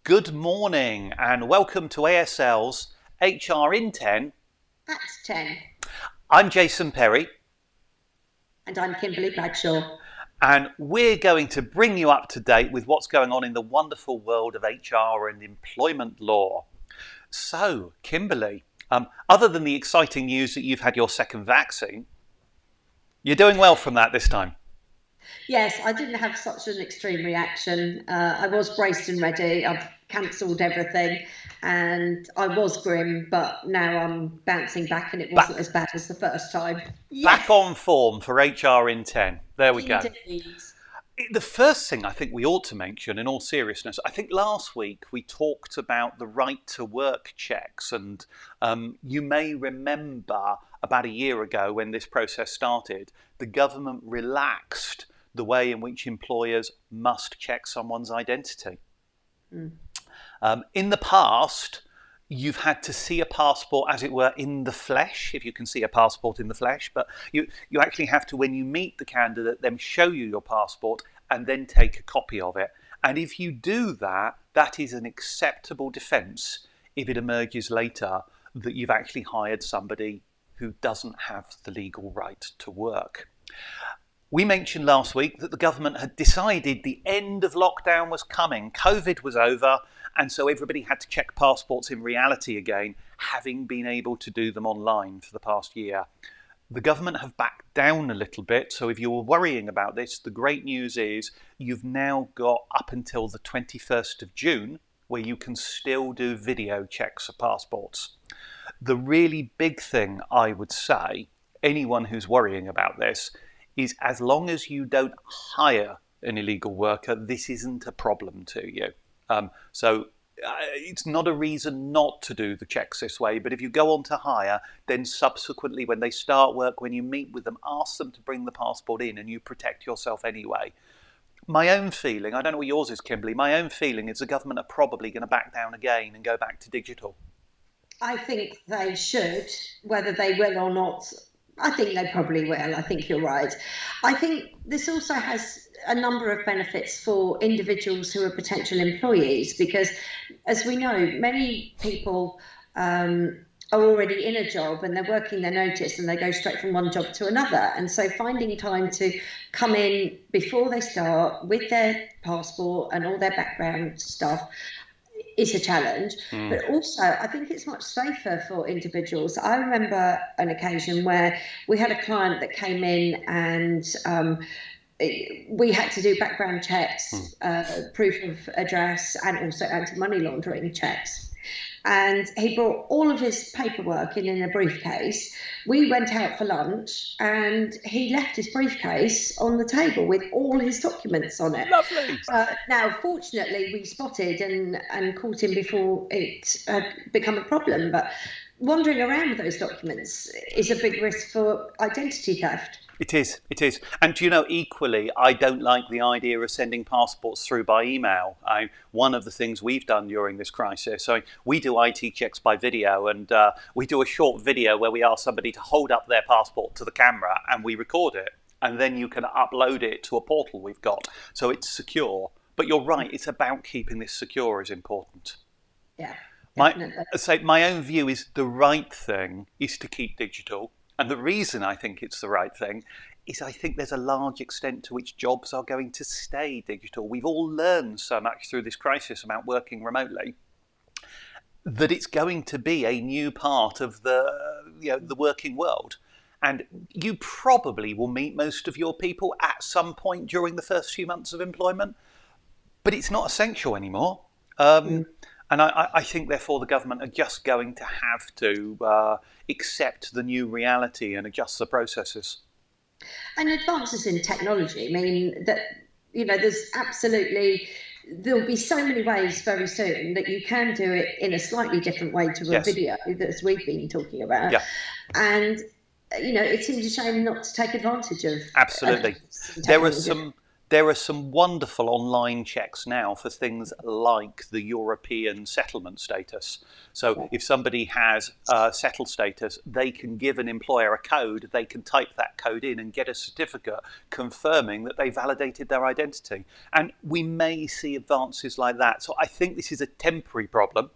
Good morning and welcome to ASL's HR in 10. That's 10. I'm Jason Perry. And I'm Kimberly Bradshaw. And we're going to bring you up to date with what's going on in the wonderful world of HR and employment law. So, Kimberly, other than the exciting news that you've had your second vaccine, you're doing well from that this time. Yes, I didn't have such an extreme reaction. I was braced and ready. I've cancelled everything and I was grim, but now I'm bouncing back and it wasn't as bad as the first time. Yes. Back on form for HR in 10. There we go. Indeed. The first thing I think we ought to mention, in all seriousness, I think last week we talked about the right to work checks, and you may remember about a year ago when this process started, the government relaxed the way in which employers must check someone's identity. In the past, you've had to see a passport, as it were, in the flesh, if you can see a passport in the flesh, but you actually have to, when you meet the candidate, them show you your passport and then take a copy of it. And if you do that, that is an acceptable defence if it emerges later that you've actually hired somebody who doesn't have the legal right to work. We mentioned last week that the government had decided the end of lockdown was coming. COVID was over, and so everybody had to check passports in reality again, having been able to do them online for the past year. The government have backed down a little bit, so if you were worrying about this, the great news is you've now got up until the 21st of June where you can still do video checks of passports. The really big thing, I would say, anyone who's worrying about this, is as long as you don't hire an illegal worker, this isn't a problem to you. It's not a reason not to do the checks this way, but if you go on to hire, then subsequently when they start work, when you meet with them, ask them to bring the passport in and you protect yourself anyway. My own feeling, I don't know what yours is, Kimberly, my own feeling is the government are probably going to back down again and go back to digital. I think they should, whether they will or not. I think they probably will. I think you're right. I think this also has a number of benefits for individuals who are potential employees because, as we know, many people are already in a job and they're working their notice and they go straight from one job to another. And so finding time to come in before they start with their passport and all their background stuff is a challenge, but also I think it's much safer for individuals. I remember an occasion where we had a client that came in and we had to do background checks, proof of address, and also anti-money laundering checks. And he brought all of his paperwork in a briefcase. We went out for lunch and he left his briefcase on the table with all his documents on it. Lovely. Now, fortunately, we spotted and caught him before it had become a problem. But wandering around with those documents is a big risk for identity theft. It is. And equally, I don't like the idea of sending passports through by email. One of the things we've done during this crisis, we do IT checks by video, and we do a short video where we ask somebody to hold up their passport to the camera and we record it. And then you can upload it to a portal we've got. So it's secure. But you're right, it's about keeping this secure is important. Yeah, my own view is the right thing is to keep digital. And the reason I think it's the right thing is I think there's a large extent to which jobs are going to stay digital. We've all learned so much through this crisis about working remotely that it's going to be a new part of the working world. And you probably will meet most of your people at some point during the first few months of employment, but it's not essential anymore. And I think, therefore, the government are just going to have to accept the new reality and adjust the processes. And advances in technology mean that, there'll be so many ways very soon that you can do it in a slightly different way to a video, as we've been talking about. Yeah. And, it seems a shame not to take advantage of. Absolutely. There are some wonderful online checks now for things like the European settlement status. So if somebody has settled status, they can give an employer a code, they can type that code in and get a certificate confirming that they validated their identity. And we may see advances like that. So I think this is a temporary problem.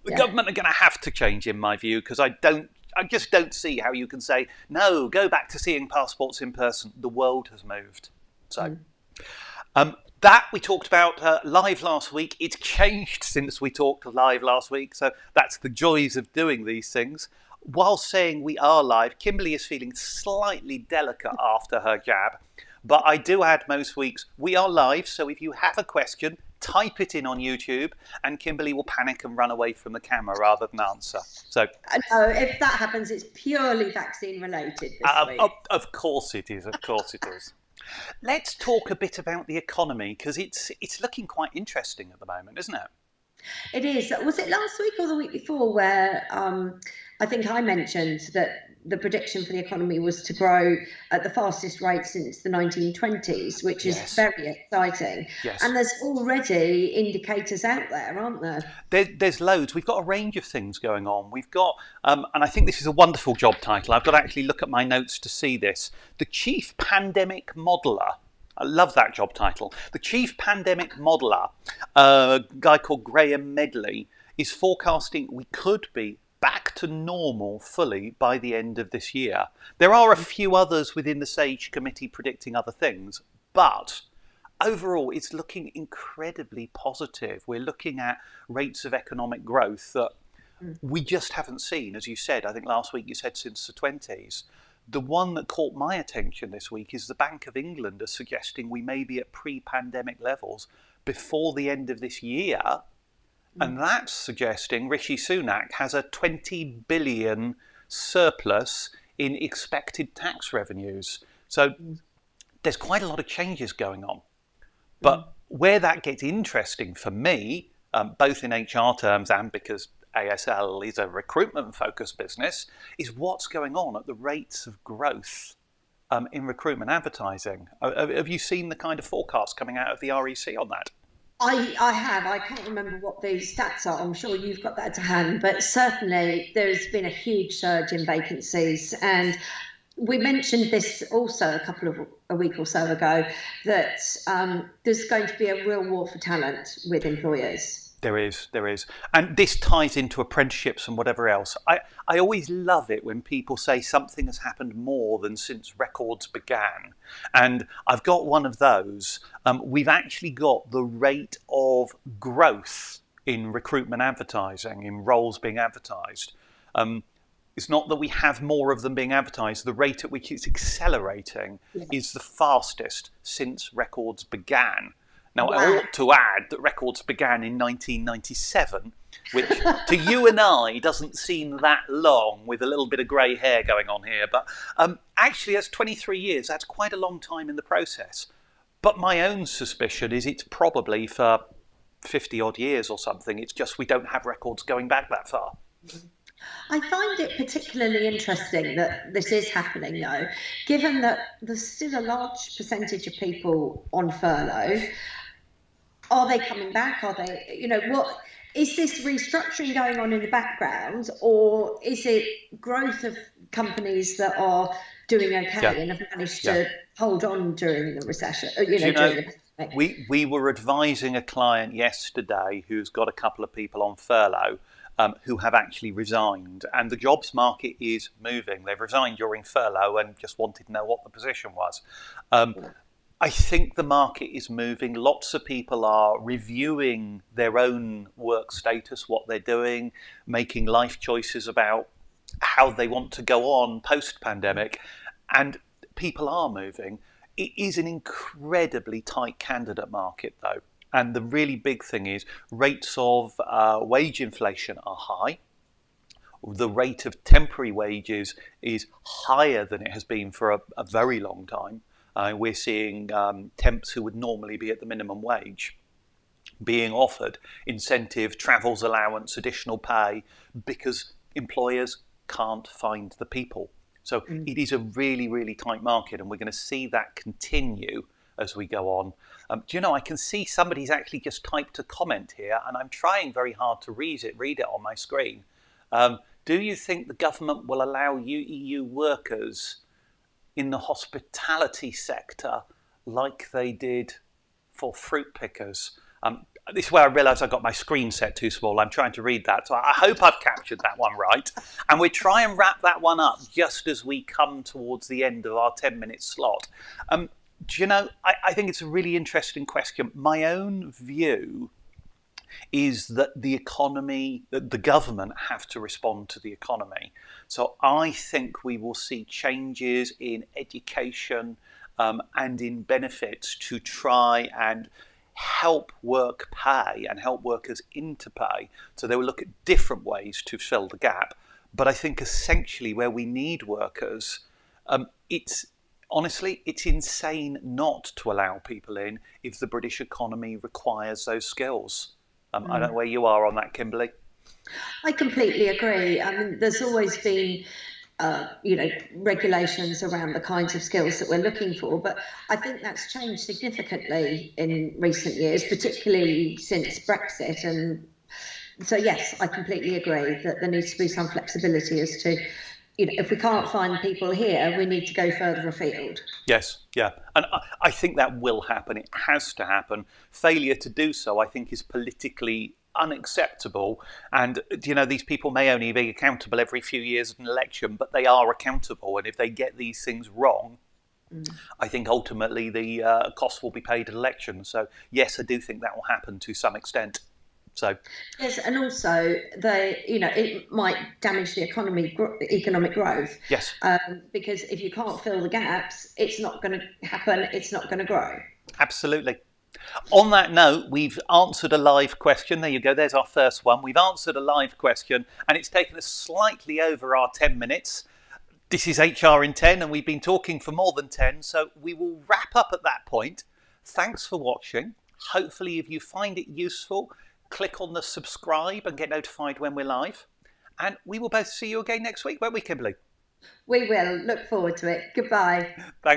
The government are going to have to change, in my view, because I just don't see how you can say, no, go back to seeing passports in person. The world has moved. So that we talked about live last week. It's changed since we talked live last week. So that's the joys of doing these things. While saying we are live, Kimberly is feeling slightly delicate after her jab. But I do add most weeks, we are live. So if you have a question, type it in on YouTube and Kimberly will panic and run away from the camera rather than answer. So no, if that happens, it's purely vaccine related this week. Of course it is. Of course it is. Let's talk a bit about the economy, because it's looking quite interesting at the moment, isn't it? It is. Was it last week or the week before where I think I mentioned that the prediction for the economy was to grow at the fastest rate since the 1920s, which is very exciting. Yes. And there's already indicators out there, aren't there? There's loads. We've got a range of things going on. We've got, and I think this is a wonderful job title. I've got to actually look at my notes to see this. The Chief Pandemic Modeller. I love that job title. The Chief Pandemic Modeller, a guy called Graham Medley, is forecasting we could be back to normal fully by the end of this year. There are a few others within the SAGE committee predicting other things, but overall it's looking incredibly positive. We're looking at rates of economic growth that we just haven't seen, as you said. I think last week you said since the 20s. The one that caught my attention this week is the Bank of England are suggesting we may be at pre-pandemic levels before the end of this year. And that's suggesting Rishi Sunak has a 20 billion surplus in expected tax revenues. So there's quite a lot of changes going on. But where that gets interesting for me, both in HR terms and because ASL is a recruitment-focused business, is what's going on at the rates of growth in recruitment advertising. Have you seen the kind of forecast coming out of the REC on that? I have. I can't remember what the stats are. I'm sure you've got that to hand, but certainly there's been a huge surge in vacancies. And we mentioned this also a week or so ago, that there's going to be a real war for talent with employers. There is. And this ties into apprenticeships and whatever else. I always love it when people say something has happened more than since records began. And I've got one of those. We've actually got the rate of growth in recruitment advertising, in roles being advertised. It's not that we have more of them being advertised. The rate at which it's accelerating is the fastest since records began. Now, I ought to add that records began in 1997, which to you and I doesn't seem that long, with a little bit of grey hair going on here. But actually, that's 23 years. That's quite a long time in the process. But my own suspicion is it's probably for 50 odd years or something. It's just we don't have records going back that far. I find it particularly interesting that this is happening, though, given that there's still a large percentage of people on furlough. Are they coming back? Are they, what is this restructuring going on in the background, or is it growth of companies that are doing okay and have managed to hold on during the recession, during the pandemic? We were advising a client yesterday who's got a couple of people on furlough who have actually resigned, and the jobs market is moving. They've resigned during furlough and just wanted to know what the position was. I think the market is moving. Lots of people are reviewing their own work status, what they're doing, making life choices about how they want to go on post-pandemic, and people are moving. It is an incredibly tight candidate market, though. And the really big thing is rates of wage inflation are high. The rate of temporary wages is higher than it has been for a very long time. We're seeing temps who would normally be at the minimum wage being offered incentive, travels allowance, additional pay, because employers can't find the people. So it is a really, really tight market, and we're going to see that continue as we go on. Do you know, I can see somebody's actually just typed a comment here, and I'm trying very hard to read it on my screen. Do you think the government will allow EU workers in the hospitality sector like they did for fruit pickers? This is where I realise I got my screen set too small. I'm trying to read that. So I hope I've captured that one right. And we try and wrap that one up just as we come towards the end of our 10-minute slot. Do you know, I think it's a really interesting question. My own view is that the government have to respond to the economy. So I think we will see changes in education and in benefits to try and help work pay and help workers into pay. So they will look at different ways to fill the gap. But I think essentially where we need workers, it's insane not to allow people in if the British economy requires those skills. I don't know where you are on that, Kimberly. I completely agree. I mean, there's always been, regulations around the kinds of skills that we're looking for, but I think that's changed significantly in recent years, particularly since Brexit. And so, yes, I completely agree that there needs to be some flexibility as to, if we can't find people here, we need to go further afield. Yes, yeah. And I think that will happen. It has to happen. Failure to do so, I think, is politically unacceptable. And, these people may only be accountable every few years at an election, but they are accountable. And if they get these things wrong, I think ultimately the cost will be paid at elections. So, yes, I do think that will happen to some extent. So yes, and also it might damage the economic growth. Yes, because if you can't fill the gaps, it's not going to happen. It's not going to grow. Absolutely. On that note, we've answered a live question. There you go. There's our first one. We've answered a live question, and it's taken us slightly over our 10 minutes. This is HR in 10, and we've been talking for more than 10, so we will wrap up at that point. Thanks for watching. Hopefully, if you find it useful, click on the subscribe and get notified when we're live. And we will both see you again next week, won't we, Kimberly? We will. Look forward to it. Goodbye. Thanks.